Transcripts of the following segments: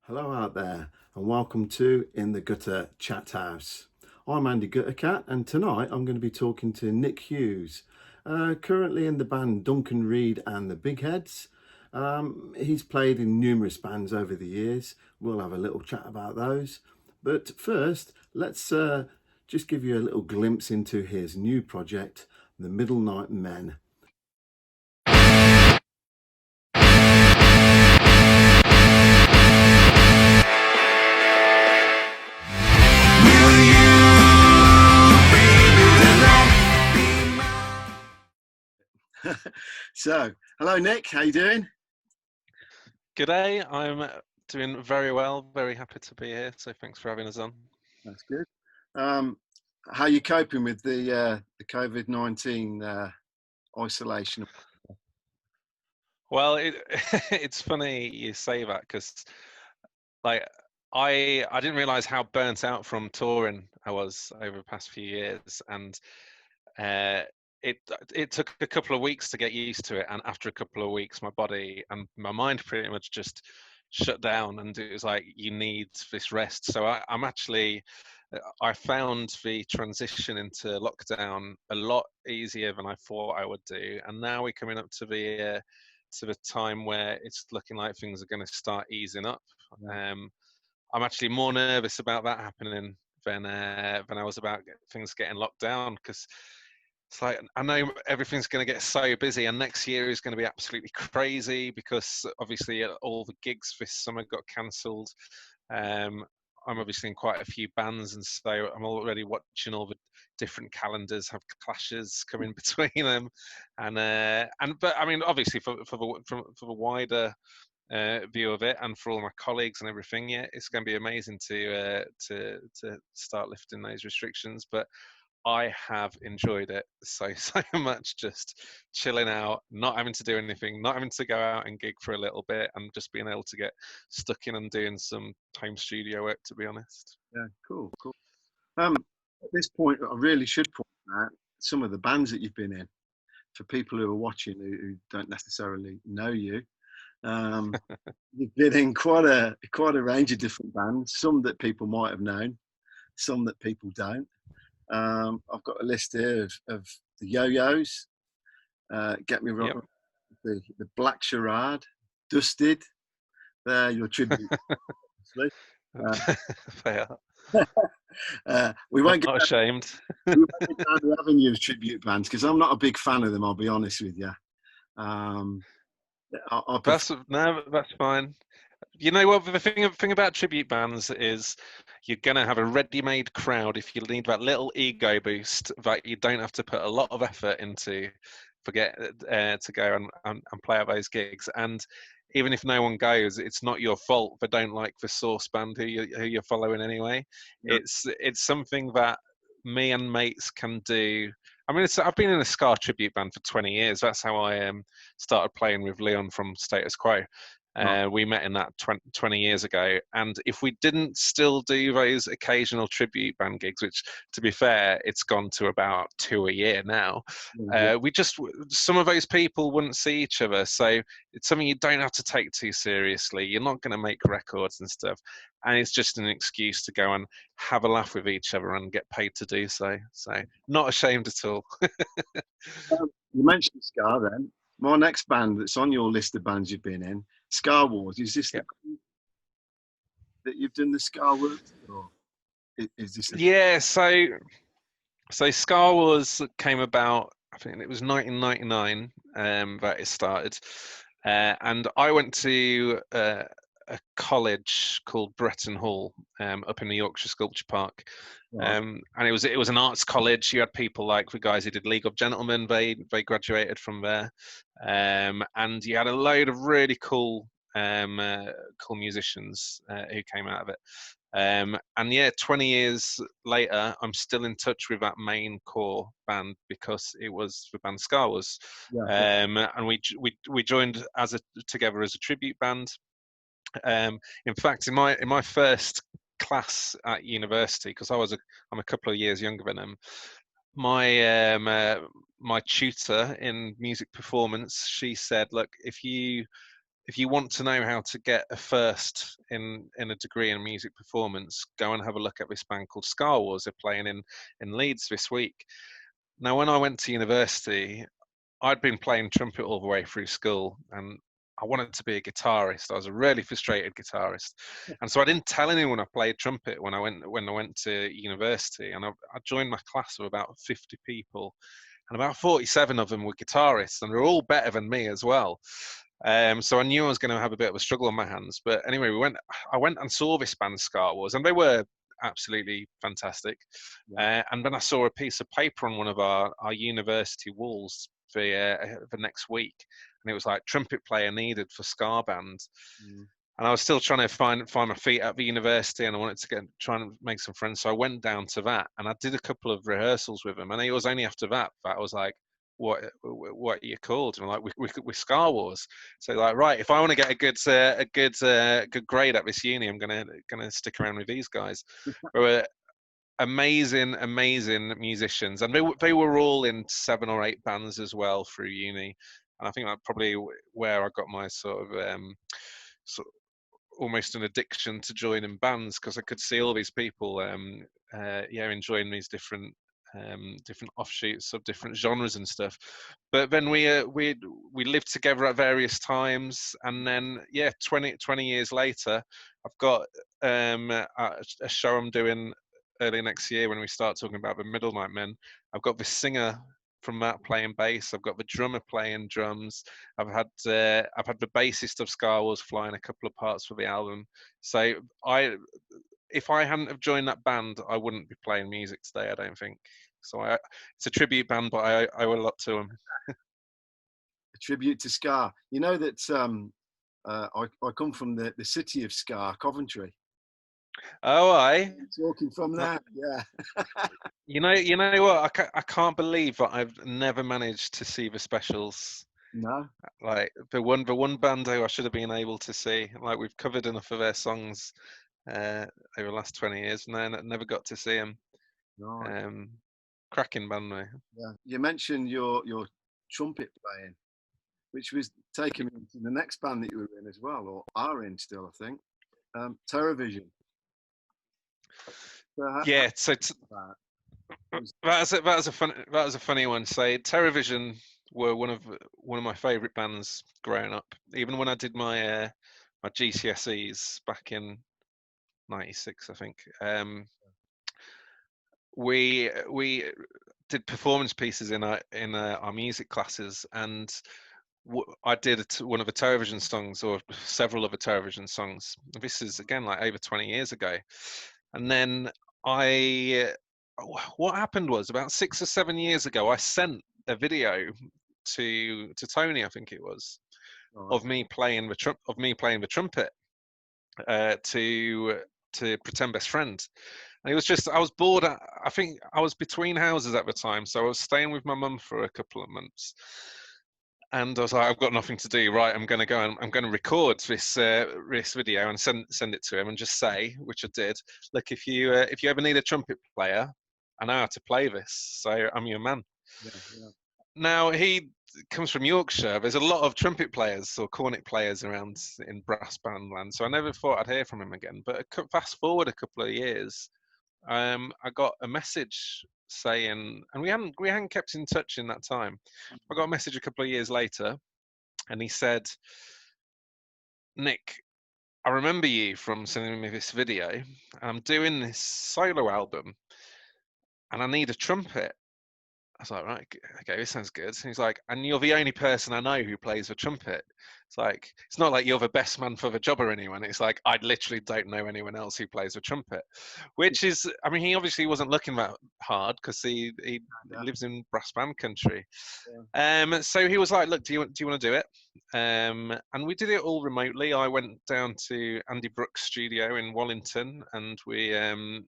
Hello out there, and welcome to In the Gutter Chat House. I'm Andy Guttercat, and tonight I'm going to be talking to Nick Hughes, currently in the band Duncan Reid and the Big Heads. He's played in numerous bands over the years. We'll have a little chat about those. But first, let's just give you a little glimpse into his new project, the Middlenight Men. So, hello Nick, how you doing? G'day, I'm doing very well, very happy to be here, so thanks for having us on. That's good. Um, how are you coping with the COVID-19 isolation? Well, it's funny you say that because like I didn't realise how burnt out from touring I was over the past few years, and uh, it it took a couple of weeks to get used to it, and after a couple of weeks, my body and my mind pretty much just shut down, and it was like you need this rest. So I'm actually I found the transition into lockdown a lot easier than I thought I would do, and now we're coming up to the time where it's looking like things are going to start easing up. I'm actually more nervous about that happening than I was about things getting locked down, because it's like I know everything's going to get so busy, and next year is going to be absolutely crazy because obviously all the gigs this summer got cancelled. Um, I'm obviously in quite a few bands, and so I'm already watching all the different calendars have clashes coming between them, but I mean obviously for the wider view of it, and for all my colleagues and everything, yeah, it's going to be amazing to start lifting those restrictions. But I have enjoyed it so much, just chilling out, not having to do anything, not having to go out and gig for a little bit, and just being able to get stuck in and doing some home studio work, to be honest. Yeah, cool, cool. At this point, I really should point out some of the bands that you've been in for people who are watching who don't necessarily know you. Um, you've been in quite a range of different bands, some that people might have known, some that people don't. I've got a list here of the Yo-Yos. Get me Yep. wrong, the Black Charade, Dusted. They're your tribute, obviously. Fair. We won't get Not ashamed. we won't get down the avenue of tribute bands because I'm not a big fan of them. I'll be honest with you. Um, I prefer, That's fine. You know what? The thing about tribute bands is you're gonna have a ready-made crowd if you need that little ego boost that you don't have to put a lot of effort into. Forget to go and play out those gigs. And even if no one goes, it's not your fault they don't like the source band who you're following anyway. yeah, It's something that me and mates can do. I mean, I've been in a ska tribute band for 20 years. That's how I started playing with Leon from Status Quo. right, We met in that 20 years ago. And if we didn't still do those occasional tribute band gigs, which to be fair, it's gone to about 2 a year now, yeah, some of those people wouldn't see each other. So it's something you don't have to take too seriously. You're not going to make records and stuff. And it's just an excuse to go and have a laugh with each other and get paid to do so. So not ashamed at all. you mentioned Scar then. My next band that's on your list of bands you've been in, Scar Wars. Is this the Yeah. band that you've done the Scar Wars? Or is this? Yeah, so Star Wars came about, I think it was 1999 that it started. And I went to a college called Bretton Hall up in the Yorkshire Sculpture Park. Right, And it was an arts college. You had people like the guys who did League of Gentlemen, they graduated from there. And you had a load of really cool cool musicians who came out of it. And yeah, 20 years later, I'm still in touch with that main core band because it was the band Scar Wars. yeah, And we joined together as a tribute band. In fact, in my first class at university, because I'm a couple of years younger than them, my tutor in music performance, she said, look, if you if you want to know how to get a first in a degree in music performance, go and have a look at this band called Star Wars. They're playing in Leeds this week. Now, when I went to university, I'd been playing trumpet all the way through school, and I wanted to be a guitarist. I was a really frustrated guitarist, and so I didn't tell anyone I played trumpet when I went to university. And I joined my class of about 50 people, and about 47 of them were guitarists, and they're all better than me as well. So I knew I was going to have a bit of a struggle on my hands. But anyway, I went and saw this band Scar Wars, and they were absolutely fantastic. And then I saw a piece of paper on one of our university walls for next week, and it was like trumpet player needed for Scar band. And I was still trying to find my feet at the university, and I wanted to try and make some friends. So I went down to that, and I did a couple of rehearsals with them. And it was only after that I was like, "What are you called?" And I'm like, "We're Scar Wars." So like, right, if I want to get a good grade at this uni, I'm gonna stick around with these guys. They were amazing musicians, and they were all in 7 or 8 bands as well through uni. And I think that's probably where I got my sort of almost an addiction to joining bands, because I could see all these people enjoying these different offshoots of different genres and stuff. But then we lived together at various times, and then 20 years later, I've got a show I'm doing early next year when we start talking about the Middlenight Men. I've got the singer from that playing bass. I've got the drummer playing drums. I've had the bassist of Scar Wars flying a couple of parts for the album. So if I hadn't have joined that band, I wouldn't be playing music today, I don't think. So it's a tribute band, but I owe a lot to them. A tribute to Scar. You know that I come from the city of Scar, Coventry. Oh, Talking from that, yeah. You know what? I can't believe that I've never managed to see the specials. No. Like the one band who I should have been able to see. Like, we've covered enough of their songs over the last 20 years, and I never got to see them. Right. Cracking band, mate. Yeah. You mentioned your trumpet playing, which was taking me to the next band that you were in as well, or are in still, I think. TerraVision. So Yeah, so that was a funny one. So TerraVision were one of my favourite bands growing up. Even when I did my my GCSEs back in '96, I think. We did performance pieces in our music classes, and I did one of the TerraVision songs, or several of the TerraVision songs. This is again like over 20 years ago, and then what happened was about 6 or 7 years ago, I sent a video to Tony, I think it was, of me playing the trumpet to Pretend Best Friend. And it was just, I was bored. I think I was between houses at the time, so I was staying with my mum for a couple of months. And I was like, I've got nothing to do. Right, I'm going to go and I'm going to record this video and send it to him and just say, which I did. Look, if you ever need a trumpet player, I know how to play this, so I'm your man. Yeah. Now, he comes from Yorkshire. There's a lot of trumpet players or cornet players around in brass band land, so I never thought I'd hear from him again. But fast forward a couple of years, I got a message saying, and we hadn't kept in touch in that time. I got a message a couple of years later, and he said, "Nick, I remember you from sending me this video, and I'm doing this solo album, and I need a trumpet." I was like, right, okay, this sounds good. And he's like, and you're the only person I know who plays the trumpet. It's like, it's not like you're the best man for the job or anyone. It's like, I literally don't know anyone else who plays the trumpet, which is, I mean, he obviously wasn't looking that hard because he lives in brass band country. So he was like, look, do you want to do it? And we did it all remotely. I went down to Andy Brooks' studio in Wallington, and we, and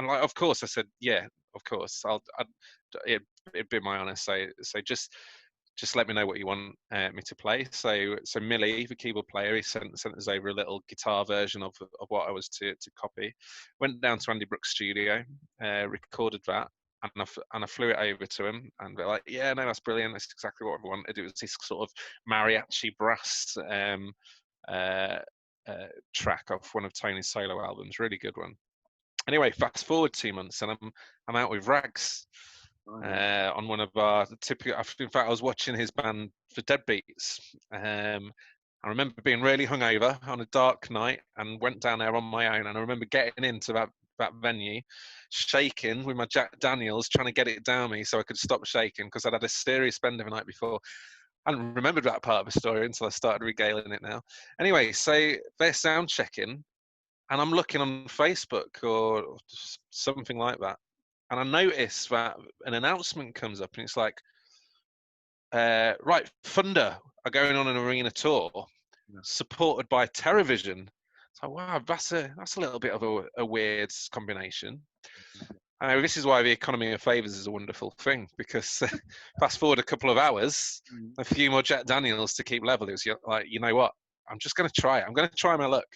like, of course, I said, yeah, of course, it'd be my honour. So just let me know what you want me to play. So Millie, the keyboard player, he sent us over a little guitar version of what I was to copy. Went down to Andy Brooks' studio, recorded that, and I flew it over to him, and they're like, yeah, no, that's brilliant. That's exactly what we wanted. It was this sort of mariachi brass uh, track off one of Tony's solo albums. Really good one. Anyway, fast forward 2 months, and I'm out with Rags on one of our typical. In fact, I was watching his band for Deadbeats. I remember being really hungover on a dark night and went down there on my own. And I remember getting into that venue, shaking with my Jack Daniels, trying to get it down me so I could stop shaking because I'd had a serious bender the night before. I hadn't remembered that part of the story until I started regaling it now. Anyway, so they're sound checking, and I'm looking on Facebook or something like that, and I notice that an announcement comes up, and it's like, right, Thunder are going on an arena tour, supported by Terrorvision. So wow, that's a little bit of a weird combination. This is why the economy of favours is a wonderful thing, because fast forward a couple of hours, a few more Jack Daniels to keep level. It was like, you know what? I'm just going to try it. I'm going to try my luck.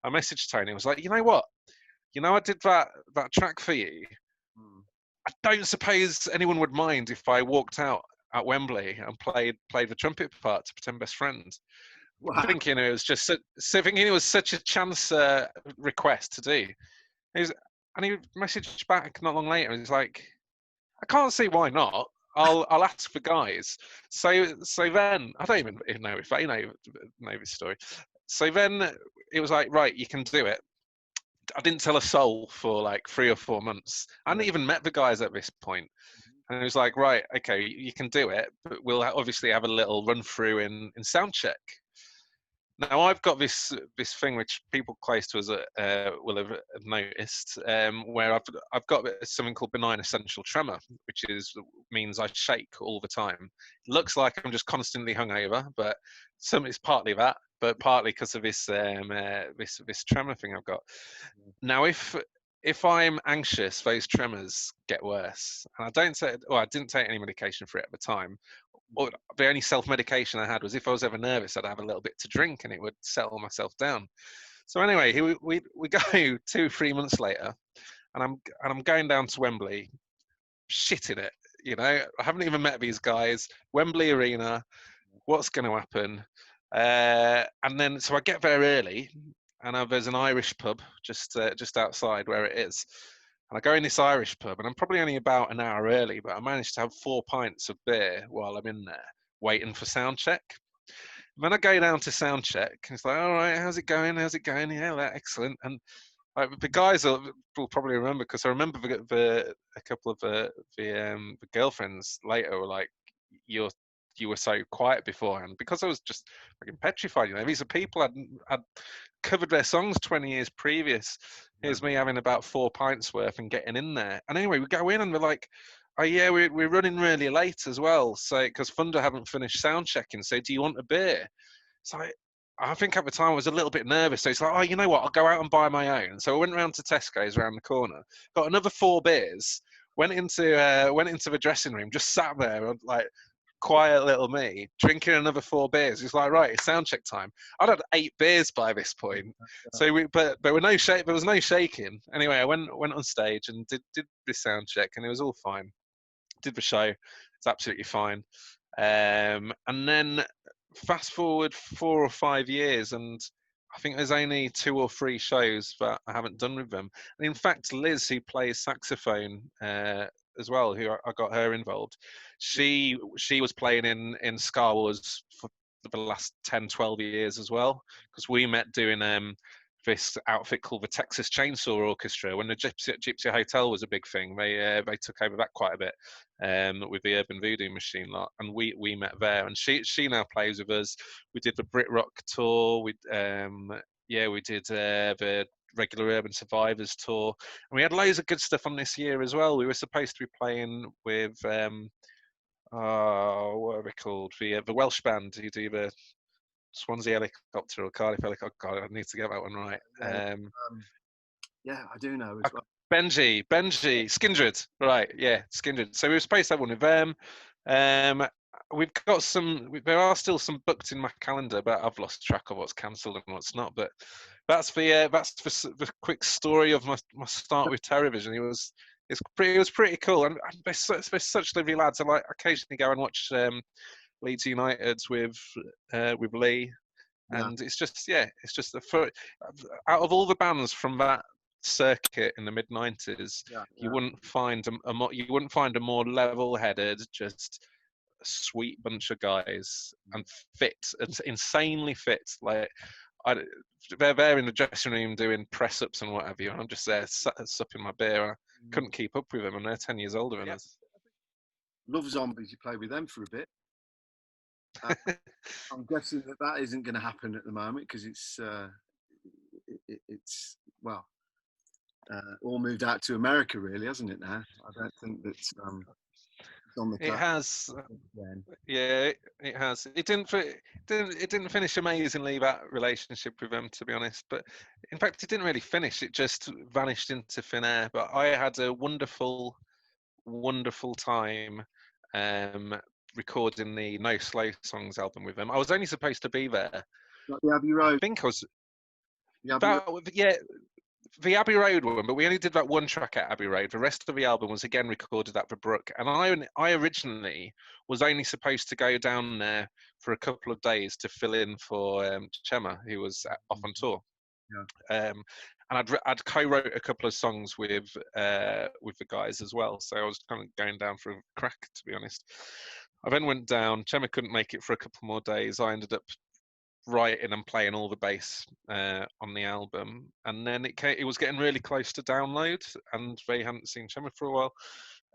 I messaged Tony. I was like, you know what? I did that track for you. I don't suppose anyone would mind if I walked out at Wembley and played the trumpet part to pretend best friend. Wow. Thinking it was just thinking it was such a chance request to do. And he messaged back not long later, and he's like, I can't see why not. I'll ask for guys. So then I don't even know if they know this story. So then it was like, right, you can do it. I didn't tell a soul for like 3 or 4 months. I hadn't even met the guys at this point. And it was like, right, okay, you can do it, but we'll obviously have a little run through in sound check. Now I've got this thing which people close to us will have noticed, where I've got something called benign essential tremor, which means I shake all the time. It looks like I'm just constantly hungover, but it's partly that, but partly because of this this tremor thing I've got. Now if I'm anxious, those tremors get worse, and I didn't take any medication for it at the time. Or the only self-medication I had was if I was ever nervous, I'd have a little bit to drink and it would settle myself down. So anyway, we go 2-3 months later, and I'm going down to Wembley, shitting it. I haven't even met these guys. Wembley Arena, what's going to happen? And then so I get there early, and there's an Irish pub just outside where it is. And I go in this Irish pub, and I'm probably only about an hour early, but I managed to have 4 pints of beer while I'm in there, waiting for sound check. And then I go down to sound check, and it's like, all right, how's it going? How's it going? Yeah, excellent. And the guys will probably remember, because I remember a couple of the girlfriends later were like, you were so quiet beforehand, because I was just fucking petrified. These are people I'd covered their songs 20 years previous. Here's me having about 4 pints worth and getting in there. And anyway, we go in and we're like, oh yeah, we're running really late as well. So because Thunder haven't finished sound checking, so do you want a beer? So I think at the time I was a little bit nervous. So it's like, oh, you know what? I'll go out and buy my own. So I went round to Tesco's around the corner, got another 4 beers, went into the dressing room, just sat there like quiet little me, drinking another 4 beers. It's like, right, it's sound check time. I'd had 8 beers by this point. So but there was no shaking. Anyway, I went on stage and did the sound check, and it was all fine. Did the show. It's absolutely fine. And then fast forward 4 or 5 years, and I think there's only 2 or 3 shows that I haven't done with them. And in fact, Liz, who plays saxophone as well, who I got her involved, she was playing in Star Wars for the last 10-12 years as well, because we met doing this outfit called the Texas Chainsaw Orchestra when the Gypsy Hotel was a big thing. They took over that quite a bit with the Urban Voodoo Machine lot, and we met there. And she now plays with us. We did the Brit Rock tour. We did the regular Urban Survivors tour, and we had loads of good stuff on this year as well. We were supposed to be playing with what are they called? The Welsh band who do the Swansea Helicopter or Cardiff Helicopter. God, I need to get that one right. Yeah, I do know as well. Benji, Skindred, right? Yeah, Skindred. So we were supposed to have one of them. We've got some. There are still some booked in my calendar, but I've lost track of what's cancelled and what's not. But that's the quick story of my start with Terrorvision. it was pretty cool, and they're such lovely lads. I like occasionally go and watch Leeds United with Lee, Yeah, and it's just out of all the bands from that circuit in the mid 90s, yeah, you yeah. wouldn't find a more level-headed, just sweet bunch of guys, and fit, and insanely fit. Like, I, they're there in the dressing room doing press ups and what have you, and I'm just there supping my beer. I couldn't keep up with them, and they're 10 years older than Yeah. us. Love Zombies. You played with them for a bit. Uh, I'm guessing that isn't going to happen at the moment because it's well all moved out to America, really, hasn't it? Now I don't think that it's on the It cards has, again. yeah, it has. It didn't finish amazingly, that relationship with them, to be honest. But in fact, it didn't really finish. It just vanished into thin air. But I had a wonderful, wonderful time um, recording the No Slow Songs album with them. I was only supposed to be there. Like the Abbey I Road, think I was the Abbey Road. about, yeah, the Abbey Road one, but we only did that one track at Abbey Road. The rest of the album was again recorded at the Brook. And I originally was only supposed to go down there for a couple of days to fill in for Chema, who was off on tour. Yeah. And I'd co-wrote a couple of songs with the guys as well, so I was kind of going down for a crack, to be honest. I then went down. Chema couldn't make it for a couple more days. I ended up writing and playing all the bass on the album, and then it was getting really close to download, and they hadn't seen Chema for a while,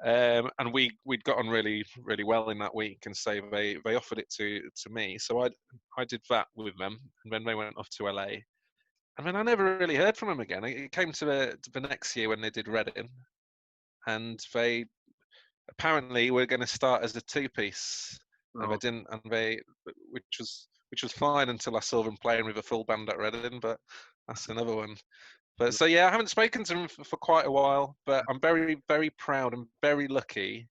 and we'd got on really really well in that week, and so they offered it to me, so I did that with them, and then they went off to LA, and then I never really heard from them again. It came to the next year when they did Reading, and they apparently were going to start as a two-piece, and they Right. didn't, and which was fine until I saw them playing with a full band at Reading, but that's another one. But so yeah, I haven't spoken to them for quite a while, but I'm very very proud and very lucky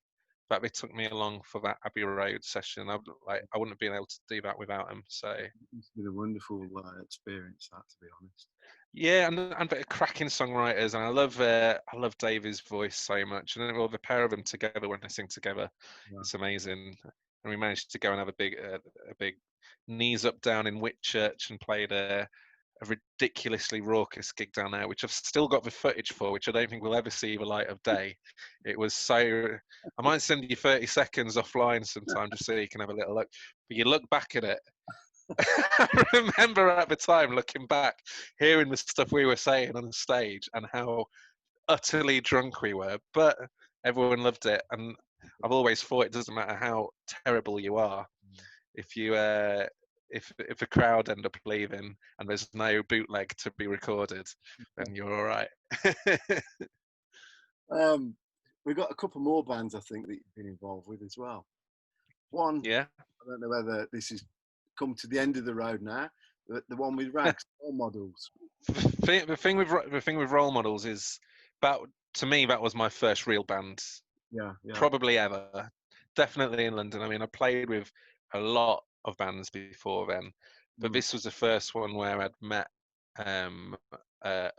that they took me along for that Abbey Road session. I wouldn't have been able to do that without them. So It's been a wonderful experience, that, to be honest. yeah, and they're cracking songwriters, and I love Davy's voice so much, and then all the pair of them together when they sing together, Yeah. it's amazing. And we managed to go and have a big knees up down in Whitchurch and played a ridiculously raucous gig down there, which I've still got the footage for, which I don't think will ever see the light of day. It was so. I might send you 30 seconds offline sometime just so you can have a little look. But you look back at it. I remember at the time looking back, hearing the stuff we were saying on stage and how utterly drunk we were, but everyone loved it. And I've always thought it doesn't matter how terrible you are, if you if the crowd end up leaving and there's no bootleg to be recorded, then you're all right. Um, we've got a couple more bands I think that you've been involved with as well. One, Yeah. I don't know whether this has come to the end of the road now. The one with Rags, Role Models. The thing with Role Models is that, to me, that was my first real band, Yeah, yeah. probably ever. Definitely in London. I mean, I played with a lot of bands before then, but Mm. this was the first one where I'd met a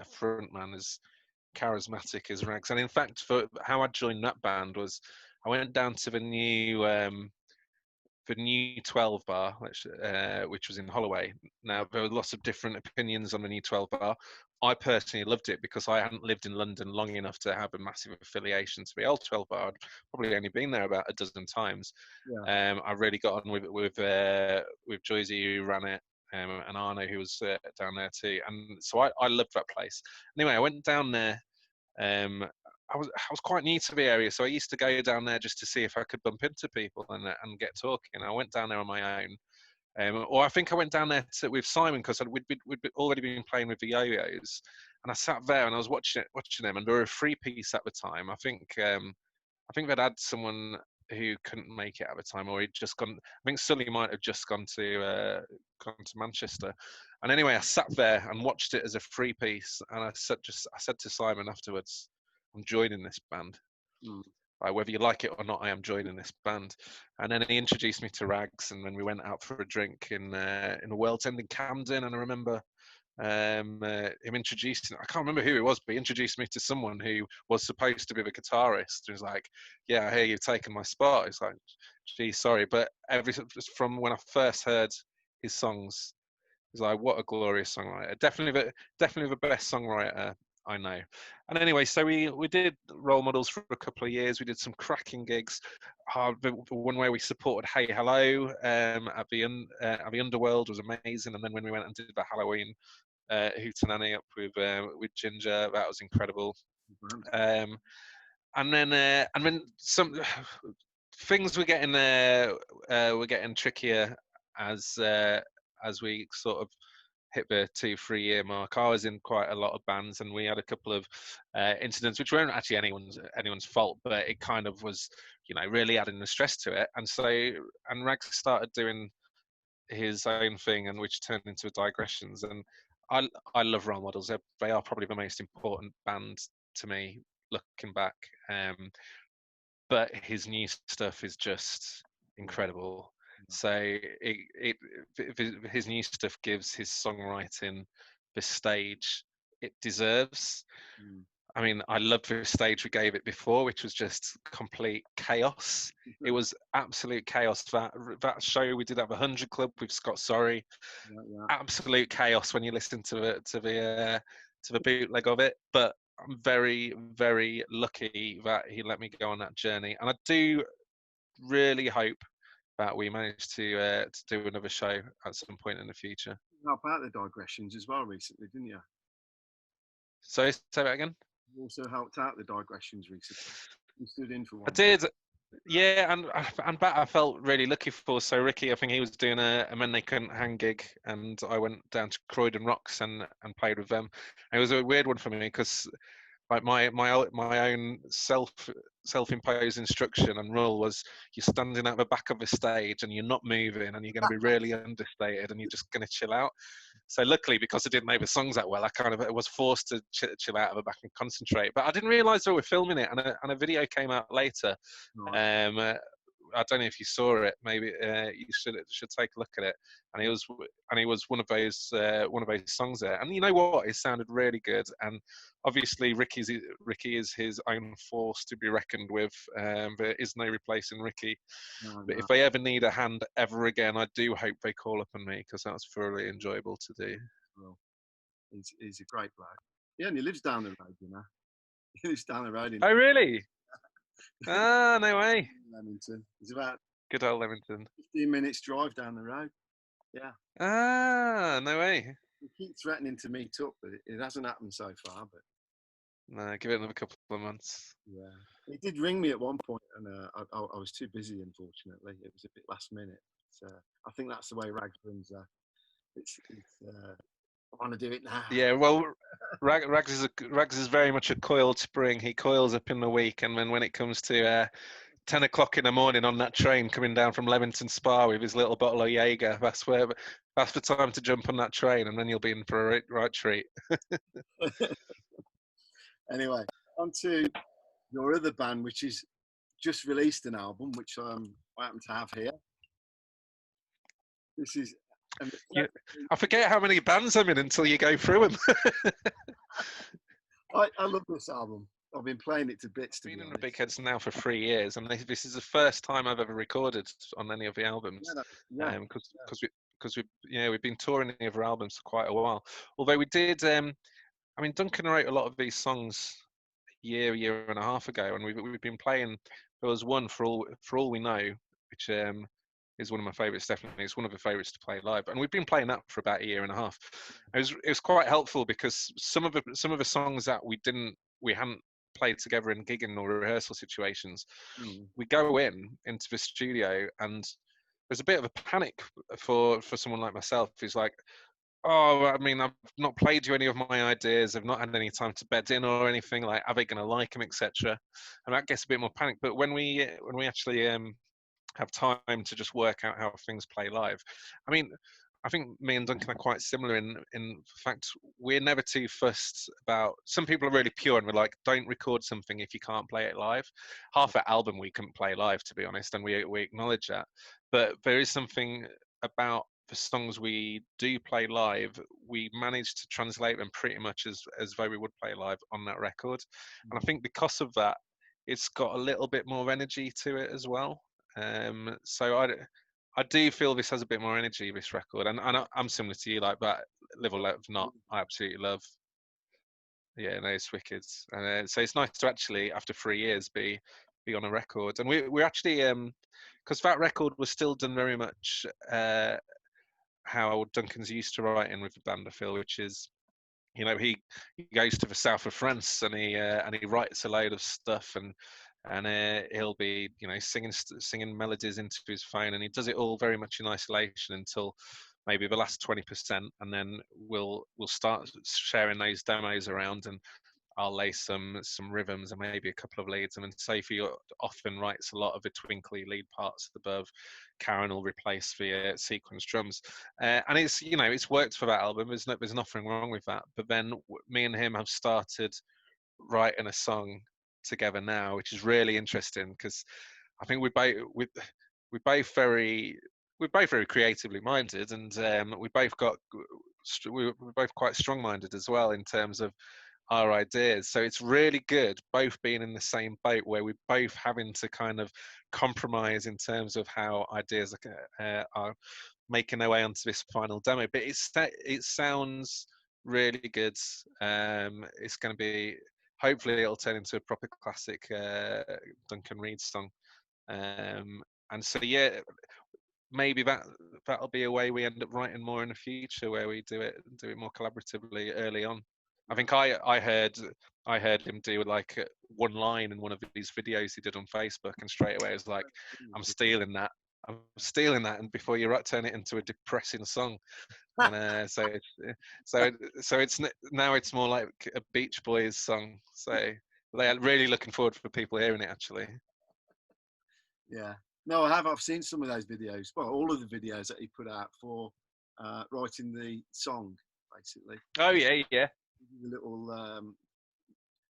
frontman as charismatic as Rags. And in fact, for how I joined that band was I went down to the new 12 bar, which was in Holloway. Now, there were lots of different opinions on the new 12 bar. I personally loved it because I hadn't lived in London long enough to have a massive affiliation to the old 12 bar. I'd probably only been there about a dozen times. Yeah. I really got on with Joycey, who ran it, and Arno, who was down there too. And so I loved that place. Anyway, I went down there. I was quite new to the area, so I used to go down there just to see if I could bump into people and get talking. I went down there on my own, or I think I went down there with Simon because we'd already been playing with the Yo-Yos, and I sat there and I was watching them, and they were a three-piece at the time. I think they'd had someone who couldn't make it at the time, or he'd just gone. I think Sully might have just gone to Manchester. And anyway, I sat there and watched it as a three-piece, and I said to Simon afterwards, "I'm joining this band. Mm. Whether you like it or not, I am joining this band." And then he introduced me to Rags, and then we went out for a drink in the World's End in Camden. And I remember him introducing, I can't remember who it was, but he introduced me to someone who was supposed to be the guitarist. He was like, yeah, I hear you've taken my spot. It's like, gee, sorry. But from when I first heard his songs, it's like, what a glorious songwriter. Definitely the best songwriter I know. And anyway, so we did role models for a couple of years. We did some cracking gigs. The one where we supported Hey Hello at the Underworld was amazing. And then when we went and did the Halloween Hootenanny up with Ginger, that was incredible. Um, and then some things were getting trickier as we sort of hit the 2-3 year mark. I was in quite a lot of bands, and we had a couple of incidents which weren't actually anyone's fault, but it kind of was, really adding the stress to it. And Rags started doing his own thing, and which turned into digressions. And I love role models. They are probably the most important band to me looking back. But his new stuff is just incredible. So his new stuff gives his songwriting the stage it deserves. I mean, I love the stage we gave it before, which was just complete chaos. It was absolute chaos. That show we did at the 100 Club with Scott Sorry, absolute chaos when you listen to the bootleg of it. But I'm very, very lucky that he let me go on that journey, and I do really hope that we manage to do another show at some point in the future. How about the digressions as well recently, didn't you? So say that again. You also helped out the digressions recently. You stood in for one. I did. Yeah, and that I felt really lucky for. So Ricky, I think he was doing a Men They Couldn't Hang gig, and I went down to Croydon Rocks and played with them. And it was a weird one for me because like my own self-imposed instruction and rule was you're standing at the back of the stage and you're not moving and you're going to be really understated and you're just going to chill out. So luckily, because I didn't know the songs that well, I kind of was forced to chill out of the back and concentrate. But I didn't realise they were filming it, and a video came out later. Right. I don't know if you saw it. Maybe you should take a look at it. And it was one of those songs there. And you know what? It sounded really good. And obviously, Ricky is his own force to be reckoned with. There is no replacing Ricky. But if they ever need a hand ever again, I do hope they call up on me because that's thoroughly enjoyable to do. Well, he's a great bloke. He only lives down the road, you know. He lives down the road. Oh, really? Ah, no way. Leamington. It's about good old Leamington. 15 minutes drive down the road. Yeah. Ah, no way. He keeps threatening to meet up, but it hasn't happened so far. But no, give it another couple of months. Yeah, he did ring me at one point, and I was too busy. Unfortunately, it was a bit last minute. So I think that's the way Rags runs. I want to do it now. Yeah, well, Rags is very much a coiled spring. He coils up in the week, and then when it comes to 10 o'clock in the morning on that train coming down from Leamington Spa with his little bottle of Jaeger, that's the time to jump on that train, and then you'll be in for a right treat. Anyway, on to your other band, which is just released an album, which I happen to have here. This is. I forget how many bands I'm in until you go through them. I love this album. I've been playing it to bits. I've been in the Big Heads now for 3 years, and this is the first time I've ever recorded on any of the albums. Because we've been touring the other albums for quite a while. Although we did, Duncan wrote a lot of these songs a year and a half ago, and we've been playing. There was one for all we know, which is one of my favourites. Definitely, it's one of the favourites to play live, and we've been playing that for about a year and a half. It was quite helpful because some of the songs that we hadn't played together in gigging or rehearsal situations, we go into the studio and there's a bit of a panic for someone like myself who's like, oh, I mean, I've not played you any of my ideas. I've not had any time to bed in or anything. Like, are they going to like them, etc. And that gets a bit more panic. But when we actually have time to just work out how things play live, I think me and Duncan are quite similar in fact we're never too fussed about. Some people are really pure and we're like, don't record something if you can't play it live. Half that album we couldn't play live, to be honest, and we acknowledge that. But there is something about the songs we do play live, we managed to translate them pretty much as though we would play live on that record. And I think because of that, it's got a little bit more energy to it as well. So I do feel this has a bit more energy, this record, and I'm similar to you, like that. Live or Let Not, I absolutely love. Yeah, no, it's wicked. And so it's nice to actually, after 3 years, be on a record. And we're actually because that record was still done very much how Duncan's used to writing with the band, I feel, which is, he goes to the south of France and he writes a load of stuff, and he'll be singing melodies into his phone, and he does it all very much in isolation until maybe the last 20%, and then we'll start sharing those demos around, and I'll lay some rhythms and maybe a couple of leads. And Sophie often writes a lot of the twinkly lead parts above. Karen will replace the sequence drums, and it's worked for that album. There's nothing wrong with that. But then me and him have started writing a song together now, which is really interesting because I think we're both very creatively minded, and we're both quite strong-minded as well in terms of our ideas. So it's really good both being in the same boat where we're both having to kind of compromise in terms of how ideas are making their way onto this final demo. But it sounds really good. It's going to be, hopefully it'll turn into a proper classic Duncan Reid song. And so yeah, maybe that'll be a way we end up writing more in the future, where we do it more collaboratively early on. I think I heard him do like one line in one of these videos he did on Facebook, and straight away I was like, I'm stealing that. And before you turn it into a depressing song, and it's now it's more like a Beach Boys song. So they're really looking forward for people hearing it actually. Yeah. No, I've seen some of those videos. Well, all of the videos that he put out for writing the song, basically. Oh yeah. The little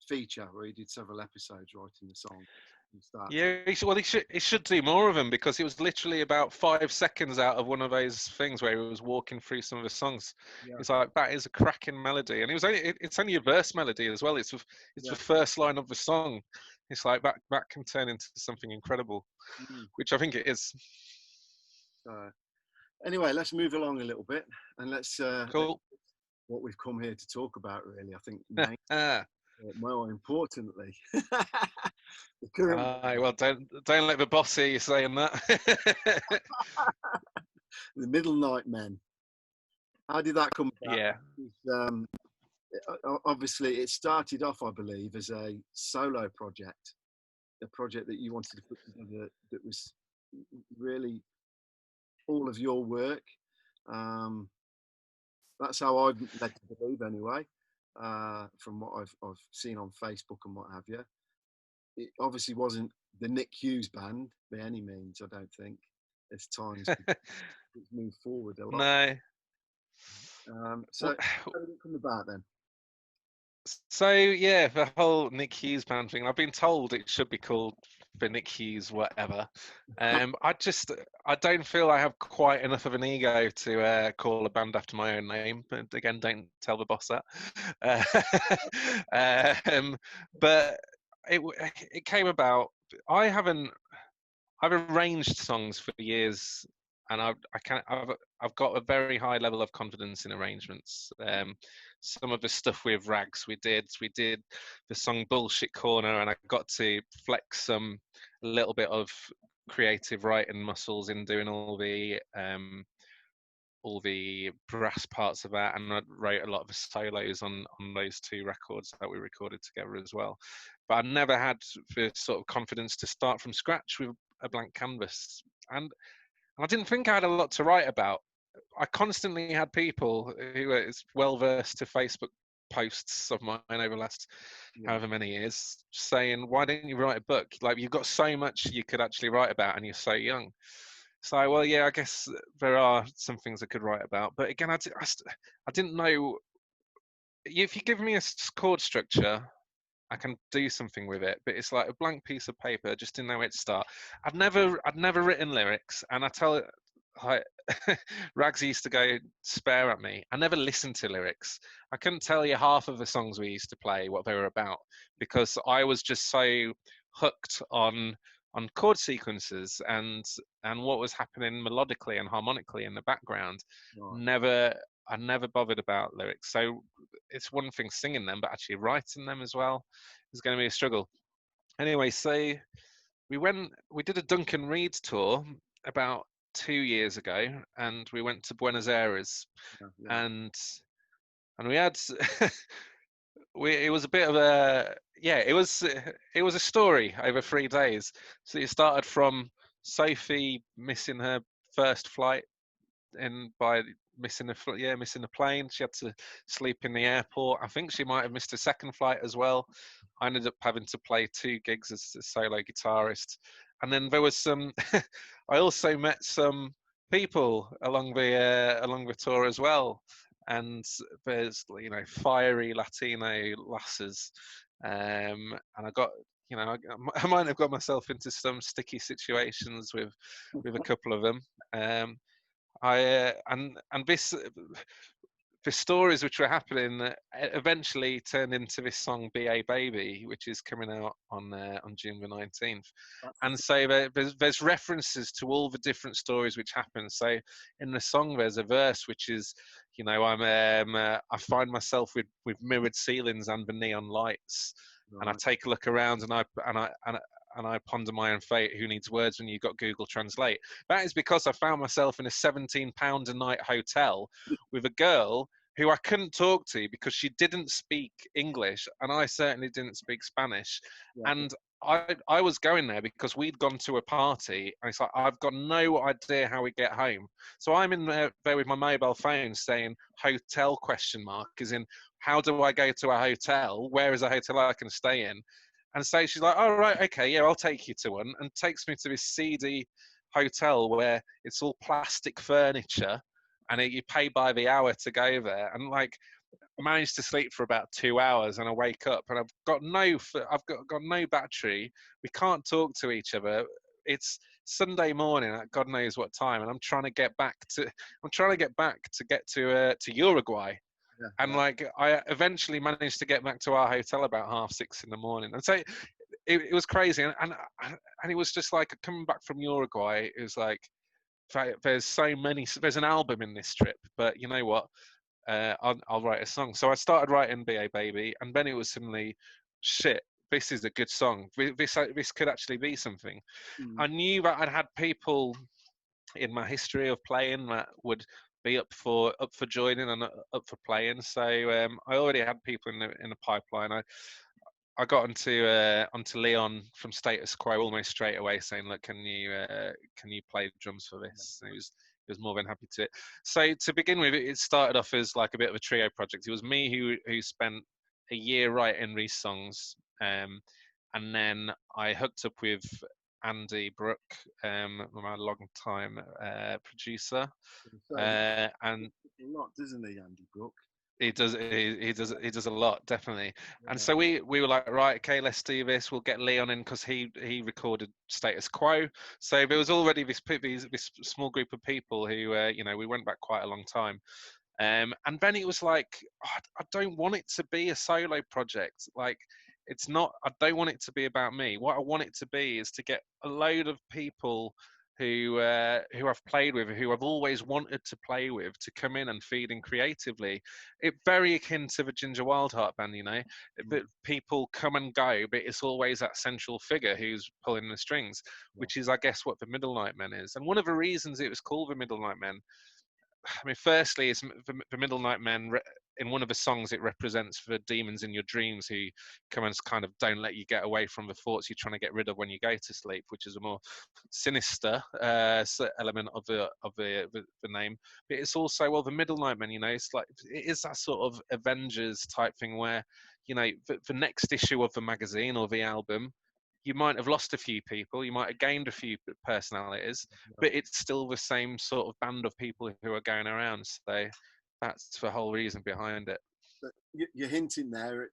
feature where he did several episodes writing the song. Yeah, he should do more of them, because it was literally about 5 seconds out of one of those things where he was walking through some of the songs. Yeah. It's like, that is a cracking melody, and it's only a verse melody as well. It's the first line of the song. It's like that can turn into something incredible, which I think it is. Anyway, let's move along a little bit, and let's cool. What we've come here to talk about, really. I think more importantly, well, don't let the boss hear you saying that. The Middlenight Men. How did that come about? Yeah. Obviously, it started off, I believe, as a solo project, a project that you wanted to put together that was really all of your work. That's how I'm led to believe, anyway, from what I've seen on Facebook and what have you. It obviously wasn't the Nick Hughes band by any means, I don't think. There's times it's moved forward a lot. No. So how did it come about then? So yeah, the whole Nick Hughes band thing, I've been told it should be called the Nick Hughes whatever. I don't feel I have quite enough of an ego to call a band after my own name. But again, don't tell the boss that. But it came about. I've arranged songs for years, and I've got a very high level of confidence in arrangements. Some of the stuff with Rags we did the song Bullshit Corner, and I got to flex a little bit of creative writing muscles in doing all the brass parts of that, and I wrote a lot of the solos on those 2 records that we recorded together as well. But I never had the sort of confidence to start from scratch with a blank canvas, and I didn't think I had a lot to write about. I constantly had people who are well versed to Facebook posts of mine over the last however many years saying, why didn't you write a book? Like, you've got so much you could actually write about and you're so young. So, well, yeah, I guess there are some things I could write about. But again, I didn't know. If you give me a chord structure, I can do something with it. But it's like a blank piece of paper. I just didn't know where to start. I'd never written lyrics, and I, Rags used to go spare at me. I never listened to lyrics. I couldn't tell you half of the songs we used to play what they were about because I was just so hooked on chord sequences and what was happening melodically and harmonically in the background. Right. Never I never bothered about lyrics. So it's one thing singing them, but actually writing them as well is going to be a struggle. Anyway, so we did a Duncan Reid tour about 2 years ago, and we went to Buenos Aires, Yeah, yeah. and we had it was a bit of a it was a story over 3 days. So it started from Sophie missing her first flight in by missing the plane. She had to sleep in the airport. I think she might have missed a second flight as well. I ended up having to play 2 gigs as a solo guitarist, and then there was some. I also met some people along the tour as well, and there's fiery Latino lasses, and I got I might have got myself into some sticky situations with a couple of them. I and the stories which were happening eventually turned into this song "Ba Baby," which is coming out on June the 19th. That's And so there's references to all the different stories which happen. So in the song, there's a verse which is, I find myself with mirrored ceilings and the neon lights, and I right. take a look around and I ponder my own fate. Who needs words when you've got Google Translate? That is because I found myself in a £17 a night hotel with a girl who I couldn't talk to because she didn't speak English and I certainly didn't speak Spanish. Yeah, And I was going there because we'd gone to a party and it's like I've got no idea how we get home. So I'm in there with my mobile phone saying hotel question mark, as in how do I go to a hotel? Where is a hotel I can stay in? And so she's like, "Oh right, okay, yeah, I'll take you to one," and takes me to this seedy hotel where it's all plastic furniture, and you pay by the hour to go there. And like, managed to sleep for about 2 hours, and I wake up and I've got no battery. We can't talk to each other. It's Sunday morning at God knows what time, and I'm trying to get back to Uruguay. yeah, And yeah. like I eventually managed to get back to our hotel about 6:30 in the morning. And so it was crazy. And it was just like coming back from Uruguay. It was like there's an album in this trip, but you know what? I'll write a song. So I started writing "Ba Baby," and then it was suddenly, shit. This is a good song. This could actually be something. Mm, I knew that I'd had people in my history of playing that would be up for joining and up for playing. So I already had people in the pipeline. I got onto Leon from Status Quo almost straight away, saying, "Look, can you play drums for this?" And he was more than happy to. So to begin with, it started off as like a bit of a trio project. It was me who spent a year writing these songs, and then I hooked up with Andy Brook, my long-time producer, so and a lot, doesn't he, Andy Brook? he does a lot, definitely. And Yeah, so we were like, right, okay, let's do this. We'll get Leon in because he recorded Status Quo. So there was already this small group of people who we went back quite a long time. And then it was like, I don't want it to be a solo project. Like, it's not. I don't want it to be about me. What I want it to be is to get a load of people who I've played with, who I've always wanted to play with, to come in and feed in creatively. It very akin to the Ginger Wildheart band, that people come and go, but it's always that central figure who's pulling the strings, yeah, which is, I guess, what the Middlenight Men is. And one of the reasons it was called the Middlenight Men, I mean, firstly, it's the Middlenight Men. In one of the songs, it represents the demons in your dreams who come and kind of don't let you get away from the thoughts you're trying to get rid of when you go to sleep, which is a more sinister element of the name. But it's also, well, the Middlenight Men. It's like it is that sort of Avengers type thing where, the next issue of the magazine or the album, you might have lost a few people, you might have gained a few personalities, but it's still the same sort of band of people who are going around. So that's the whole reason behind it. but you're hinting there at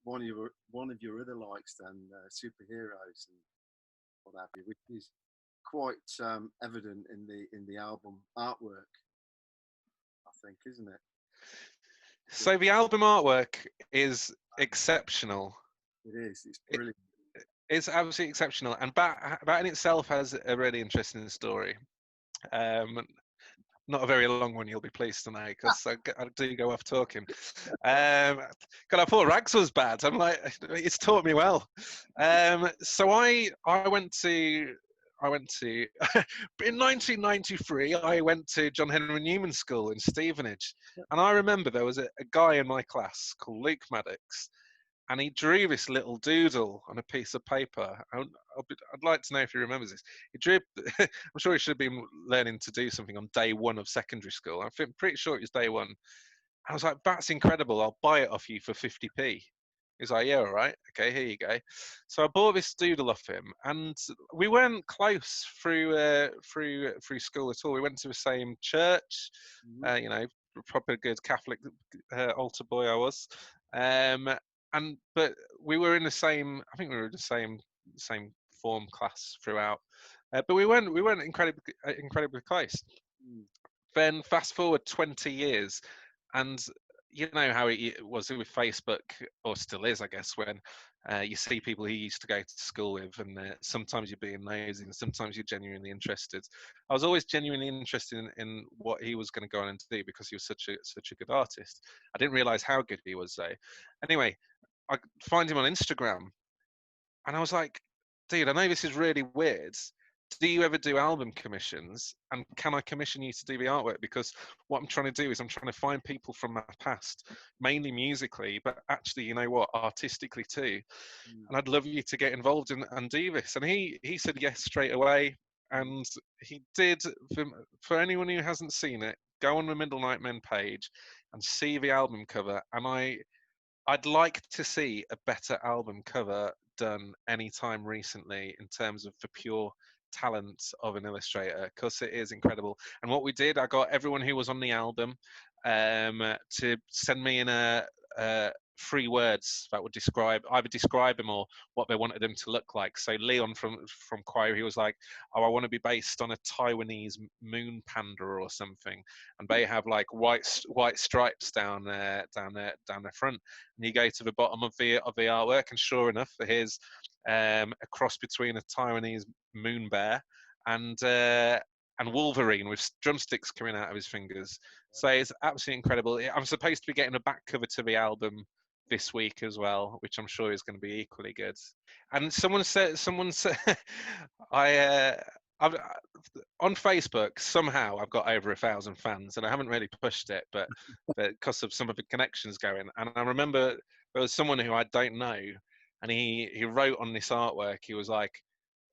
one of your other likes, then superheroes and what have you, which is quite evident in the album artwork, I think, isn't it? So the album artwork is exceptional. It is. It's brilliant. It's absolutely exceptional, and that in itself has a really interesting story. Not a very long one, you'll be pleased to know, because I do go off talking. God, I thought Rags was bad. I'm like, it's taught me well. So I went to in 1993. I went to John Henry Newman School in Stevenage, and I remember there was a guy in my class called Luke Maddox, and he drew this little doodle on a piece of paper. I'd like to know if he remembers this. He drew. I'm sure he should have been learning to do something on day one of secondary school. I'm pretty sure it was day one. I was like, "That's incredible! I'll buy it off you for 50p." He's like, "Yeah, all right, okay, here you go." So I bought this doodle off him, and we weren't close through school at all. We went to the same church, you know, proper good Catholic altar boy I was. But we were in the same. I think we were in the same form class throughout. But we weren't incredibly close. Then fast forward 20 years, and you know how it was with Facebook, or still is, I guess, when you see people who you used to go to school with, and sometimes you're being nosy, and sometimes you're genuinely interested. I was always genuinely interested in what he was going to go on and do, because he was such a good artist. I didn't realize how good he was, though. Anyway, I find him on Instagram, and I was like, dude, I know this is really weird. Do you ever do album commissions? And can I commission you to do the artwork? Because what I'm trying to do is I'm trying to find people from my past, mainly musically, but actually, you know what, artistically too. And I'd love you to get involved and do this. And he said yes straight away. And he did. For anyone who hasn't seen it, go on the Middlenight Men page and see the album cover. And I'd like to see a better album cover done anytime recently in terms of the pure talent of an illustrator, because it is incredible. And what we did, I got everyone who was on the album to send me in a 3 words that would either describe him or what they wanted him to look like. So Leon from Choir, he was like, "Oh, I want to be based on a Taiwanese moon panda or something," and they have like white stripes down their front. And you go to the bottom of the artwork, and sure enough, here's a cross between a Taiwanese moon bear and Wolverine with drumsticks coming out of his fingers. So it's absolutely incredible. I'm supposed to be getting a back cover to the album this week as well, which I'm sure is going to be equally good. And someone said, I've, on Facebook, somehow I've got over 1,000 fans, and I haven't really pushed it, but because of some of the connections going. And I remember there was someone who I don't know, and he wrote on this artwork, he was like,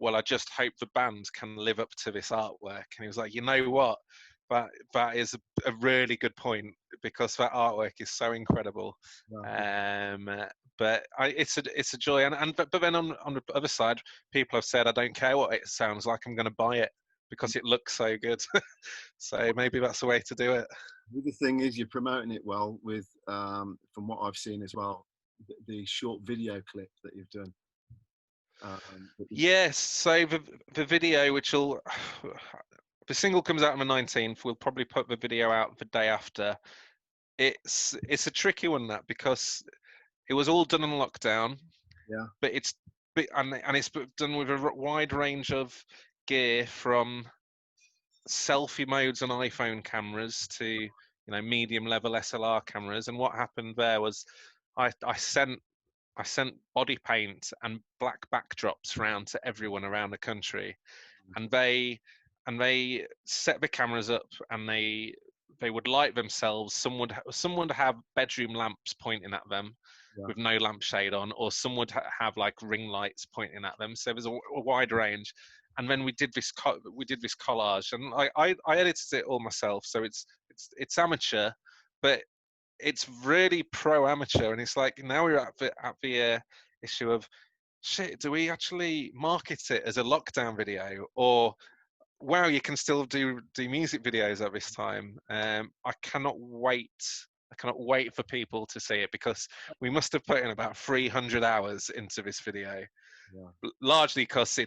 "Well, I just hope the band can live up to this artwork." And he was like, "You know what? That is a really good point, because that artwork is so incredible." But it's a joy, but then on the other side, people have said, "I don't care what it sounds like, I'm going to buy it because it looks so good." So maybe that's the way to do it. The other thing is you're promoting it well with, from what I've seen as well, the short video clip that you've done. Yes, so the video, the single comes out on the 19th. We'll probably put the video out the day after. It's a tricky one, that, because it was all done on lockdown. Yeah. But it's done with a wide range of gear, from selfie modes on iPhone cameras to medium level SLR cameras. And what happened there was I sent body paint and black backdrops around to everyone around the country, and they set the cameras up, and they would light themselves. Some would have bedroom lamps pointing at them, with no lampshade on, or some would have like ring lights pointing at them. So there's a wide range. And then we did this collage, and I edited it all myself. So it's amateur, but it's really pro amateur. And it's like, now we're at the issue of, shit, do we actually market it as a lockdown video, or wow, you can still do music videos at this time? I cannot wait I cannot wait for people to see it, because we must have put in about 300 hours into this video. Yeah. Largely because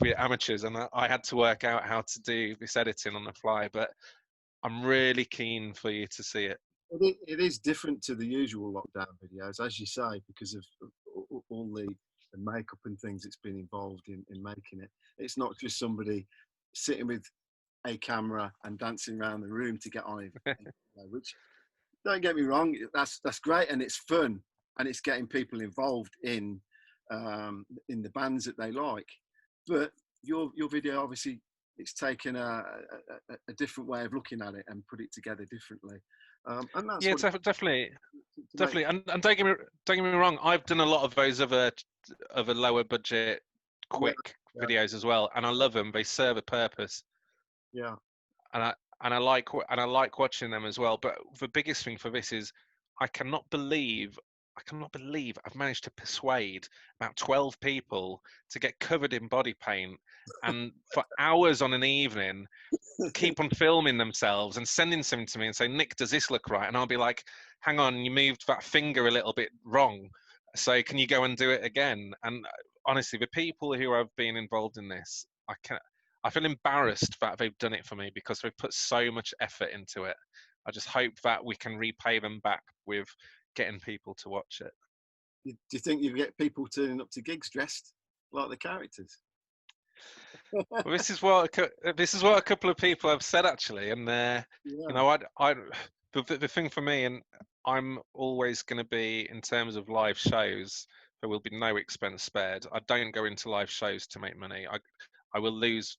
we're amateurs, and I had to work out how to do this editing on the fly. But I'm really keen for you to see it. It is different to the usual lockdown videos, as you say, because of all the makeup and things that's been involved in making it. It's not just somebody sitting with a camera and dancing around the room to get on it, which, don't get me wrong, that's great, and it's fun, and it's getting people involved in the bands that they like. But your video, obviously, it's taken a different way of looking at it and put it together differently. And that's Yeah, what definitely, to make, and don't get me wrong. I've done a lot of those other lower budget, yeah, quick yeah, videos as well, and I love them. They serve a purpose, yeah, and I like watching them as well. But the biggest thing for this is I cannot believe I've managed to persuade about 12 people to get covered in body paint, and for hours on an evening keep on filming themselves and sending something to me and say, Nick, does this look right? And I'll be like, hang on, you moved that finger a little bit wrong, so can you go and do it again? And honestly, the people who have been involved in this, I feel embarrassed that they've done it for me, because they've put so much effort into it. I just hope that we can repay them back with getting people to watch it. Do you think you get people turning up to gigs dressed like the characters? Well, this is what a couple of people have said, actually, and you Yeah, know, the thing for me, and I'm always going to be, in terms of live shows, there will be no expense spared. I don't go into live shows to make money. I will lose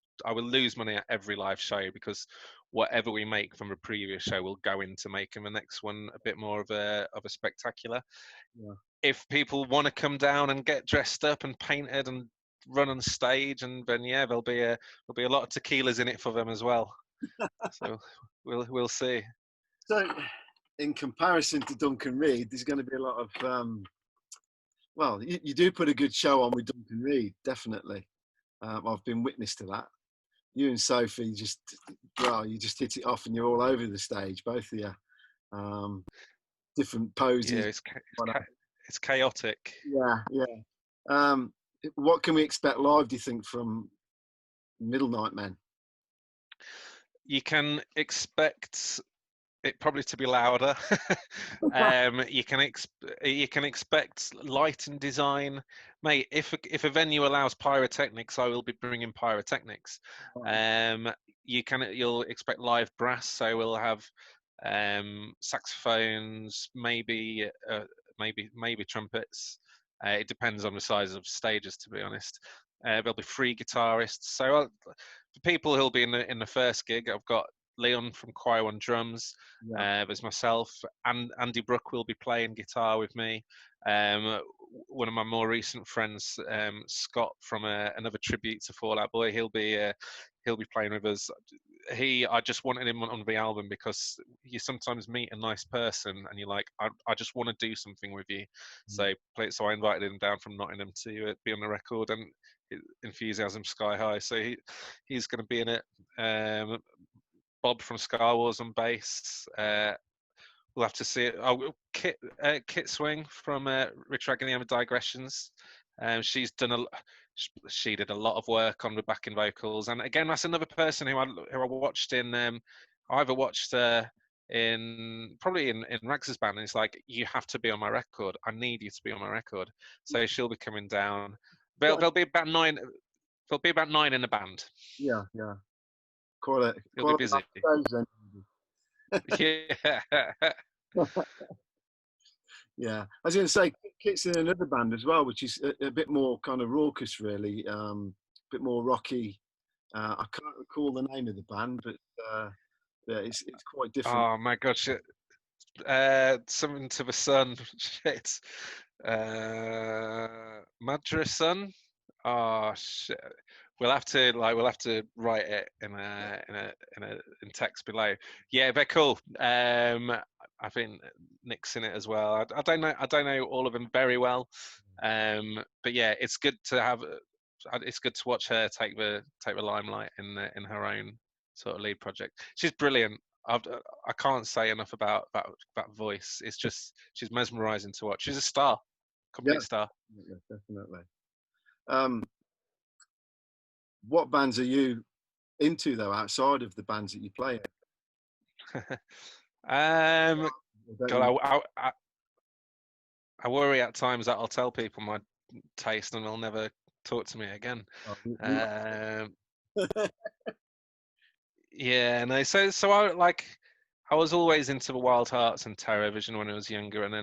money at every live show, because whatever we make from a previous show will go into making the next one a bit more of a spectacular. yeah. If people want to come down and get dressed up and painted and run on stage, and then yeah, there'll be a lot of tequilas in it for them as well. So we'll see. So, in comparison to Duncan Reid, there's going to be a lot of well, you do put a good show on with Duncan Reid, definitely. I've been witness to that. You and Sophie you just hit it off, and you're all over the stage, both of you. Different Yeah, poses. it's chaotic. Yeah, yeah. Um, what can we expect live, do you think, from Middlenight Men? You can expect it probably to be louder. You can expect lighting design, mate. If a venue allows pyrotechnics, I will be bringing pyrotechnics. You'll expect live brass, so we'll have saxophones, maybe trumpets. It depends on the size of stages, to be honest. There'll be 3 guitarists. So the people who'll be in the first gig, I've got Leon from Choir on drums. Yeah, There's myself, and Andy Brook will be playing guitar with me. One of my more recent friends, Scott from another tribute to Fall Out Boy, he'll be playing with us. I just wanted him on the album, because you sometimes meet a nice person and you're like, I just want to do something with you. So I invited him down from Nottingham to be on the record, and enthusiasm sky high. So he's going to be in it. Bob from Star Wars on bass. We'll have to see it. Oh, Kit Swing from Rich Raggedy Ann Digressions. She's done she did a lot of work on the backing vocals, and again, that's another person who I watched in. I either watched probably in Rex's band, and it's like, you have to be on my record. I need you to be on my record. So she'll be coming down. There'll be about 9. There'll be about 9 in the band. yeah, yeah. Quite It'll be a busy. then. Yeah. Yeah, I was going to say, Kit's in another band as well, which is a bit more kind of raucous, really, a bit more rocky. I can't recall the name of the band, but yeah, it's quite different. Oh my god, shit. Something to the sun. Shit. Madra Sun. Oh shit. We'll have to write it in text below. Yeah, they're cool. I think Nick's in it as well. I don't know all of them very well. But yeah, it's good to watch her take the limelight in her own sort of lead project. She's brilliant. I can't say enough about that voice. It's just, she's mesmerising to watch. She's a star, complete star. Definitely. What bands are you into though, outside of the bands that you play in? God, I worry at times that I'll tell people my taste and they'll never talk to me again. Yeah, no. So I was always into the Wild Hearts and Terror Vision when I was younger, and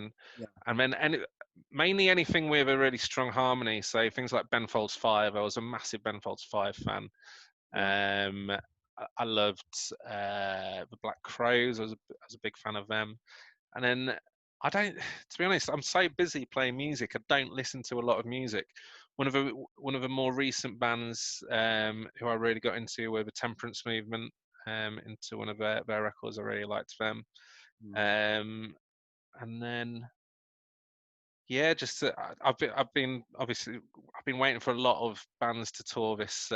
then mainly anything with a really strong harmony. So things like Ben Folds 5. I was a massive Ben Folds 5 fan. I loved the Black Crows. I was a big fan of them. And then to be honest, I'm so busy playing music. I don't listen to a lot of music. One of the more recent bands who I really got into were the Temperance Movement. Into one of their records, I really liked them. And then I've been waiting for a lot of bands to tour this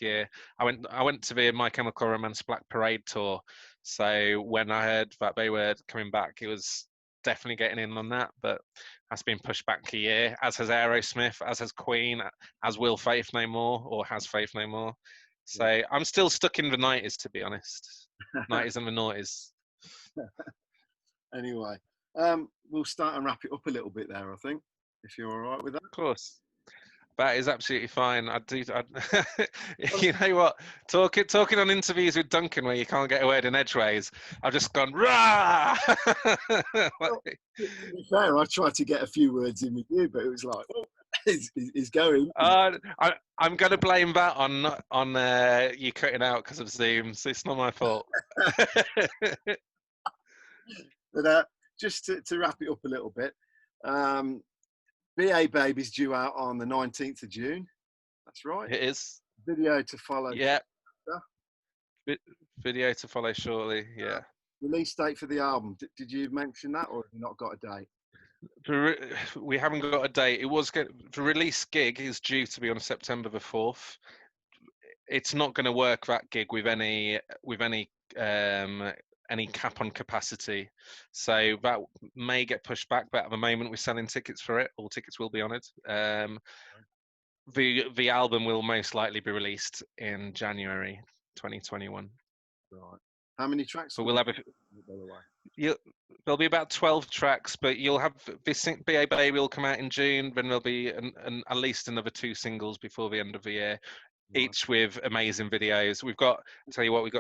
year. I went to the My Chemical Romance Black Parade tour. So when I heard that they were coming back, it was definitely getting in on that, but that's been pushed back a year, as has Aerosmith, as has Queen, as will Faith No More, or has Faith No More. So I'm still stuck in the 90s, to be honest. 90s and the noughties. Anyway, we'll start and wrap it up a little bit there, I think, if you're all right with that. Of course. That is absolutely fine. You know what? Talking on interviews with Duncan where you can't get a word in edgeways, I've just gone rah. Well, to be fair, I tried to get a few words in with you, but it was like, oh, he's going. I'm going to blame that on you cutting out because of Zoom. So it's not my fault. But just to wrap it up a little bit, BA Baby's due out on the 19th of June. That's right. It is. Video to follow. Yeah. Video to follow shortly. Yeah. Release date for the album. Did you mention that, or have you not got a date? We haven't got a date. The release gig is due to be on September the 4th. It's not going to work, that gig, with any cap on capacity, so that may get pushed back. But at the moment, we're selling tickets for it. All tickets will be on it. The album will most likely be released in January 2021. Right. How many tracks? But we'll have there'll be about 12 tracks, but you'll have this BA Baby will come out in June. Then there'll be at least another 2 singles before the end of the year. Each with amazing videos. We've got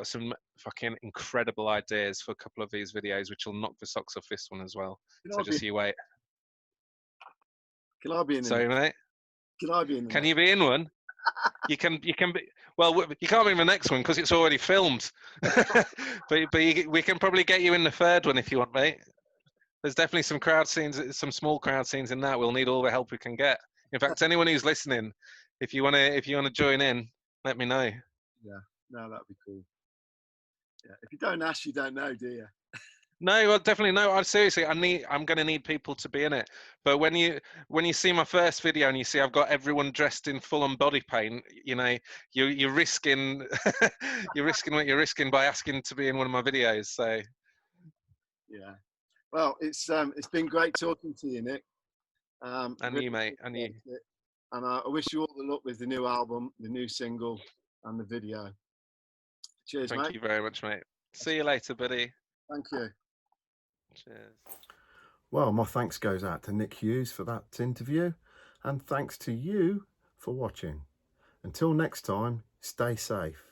some fucking incredible ideas for a couple of these videos, which will knock the socks off this one as well. So just you wait. Can I be in? Sorry, mate. Can I be in? Can you be in one? You can be. Well, you can't be in the next one because it's already filmed. but we can probably get you in the third one if you want, mate. There's definitely some crowd scenes, some small crowd scenes in that. We'll need all the help we can get. In fact, anyone who's listening, if you want to join in, let me know. Yeah, no, that'd be cool. Yeah, if you don't ask, you don't know, do you? No, well, definitely no. Seriously, I'm going to need people to be in it. But when you see my first video and you see I've got everyone dressed in full-on body paint, you know, you're risking you're risking what you're risking by asking to be in one of my videos. So yeah, well, it's been great talking to you, Nick. And really you, mate, and you. And I wish you all the luck with the new album, the new single, and the video. Cheers, mate. Thank you very much, mate. See you later, buddy. Thank you. Cheers. Well, my thanks goes out to Nick Hughes for that interview, and thanks to you for watching. Until next time, stay safe.